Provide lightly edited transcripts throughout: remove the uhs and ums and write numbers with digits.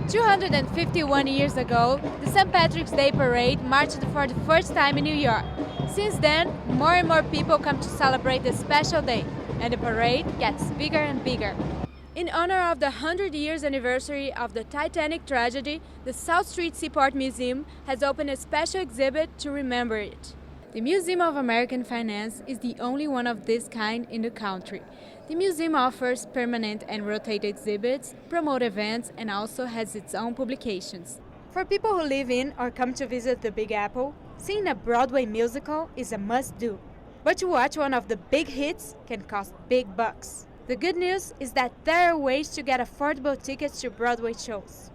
251 years ago, the St. Patrick's Day Parade marched for the first time in New York. Since then, more and more people come to celebrate this special day, and the parade gets bigger and bigger. In honor of the 100 years anniversary of the Titanic tragedy, the South Street Seaport Museum has opened a special exhibit to remember it. The Museum of American Finance is the only one of this kind in the country. The museum offers permanent and rotated exhibits, promotes events, and also has its own publications. For people who live in or come to visit the Big Apple, seeing a Broadway musical is a must-do. But to watch one of the big hits can cost big bucks. The good news is that there are ways to get affordable tickets to Broadway shows.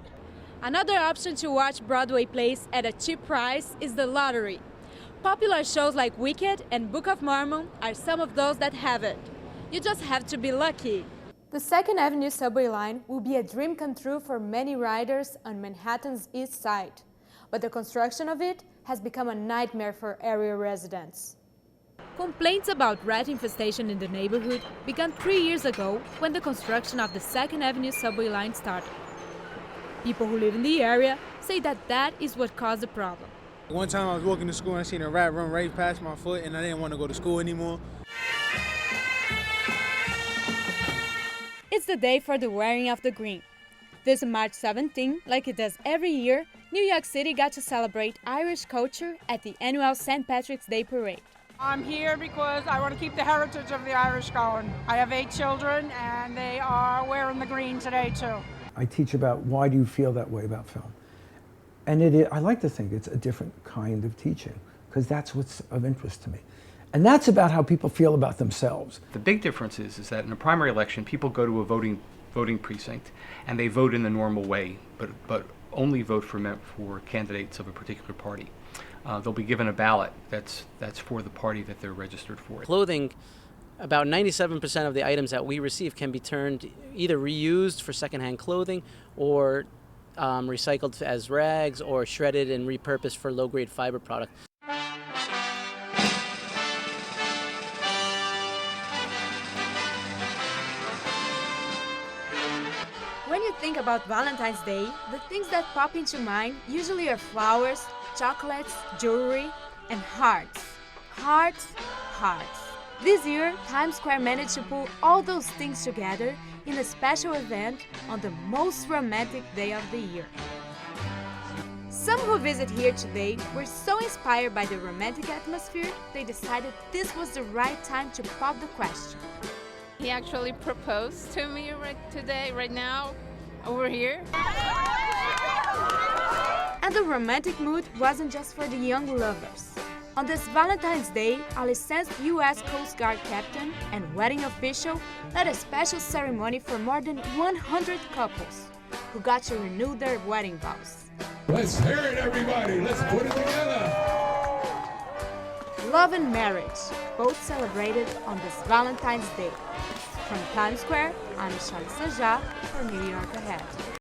Another option to watch Broadway plays at a cheap price is the lottery. Popular shows like Wicked and Book of Mormon are some of those that have it. You just have to be lucky. The 2nd Avenue subway line will be a dream come true for many riders on Manhattan's East Side. But the construction of it has become a nightmare for area residents. Complaints about rat infestation in the neighborhood began 3 years ago when the construction of the 2nd Avenue subway line started. People who live in the area say that is what caused the problem. One time I was walking to school and I seen a rat run right past my foot and I didn't want to go to school anymore. It's the day for the wearing of the green. This March 17, like it does every year, New York City got to celebrate Irish culture at the annual St. Patrick's Day Parade. I'm here because I want to keep the heritage of the Irish going. I have 8 children and they are wearing the green today too. I teach about why do you feel that way about film. And I like to think it's a different kind of teaching because that's what's of interest to me. And that's about how people feel about themselves. The big difference is that in a primary election, people go to a voting precinct and they vote in the normal way, but only vote for candidates of a particular party. They'll be given a ballot that's for the party that they're registered for. Clothing, about 97% of the items that we receive can be turned either reused for secondhand clothing or recycled as rags or shredded and repurposed for low-grade fiber product. When you think about Valentine's Day, the things that pop into mind usually are flowers, chocolates, jewelry, and hearts. Hearts, hearts. This year, Times Square managed to pull all those things together in a special event on the most romantic day of the year. Some who visit here today were so inspired by the romantic atmosphere, they decided this was the right time to pop the question. He actually proposed to me right now, over here. And the romantic mood wasn't just for the young lovers. On this Valentine's Day, a licensed U.S. Coast Guard captain and wedding official led a special ceremony for more than 100 couples who got to renew their wedding vows. Let's hear it, everybody. Let's put it together. Love and marriage, both celebrated on this Valentine's Day. From Times Square, I'm Charlie Saja for New York Ahead.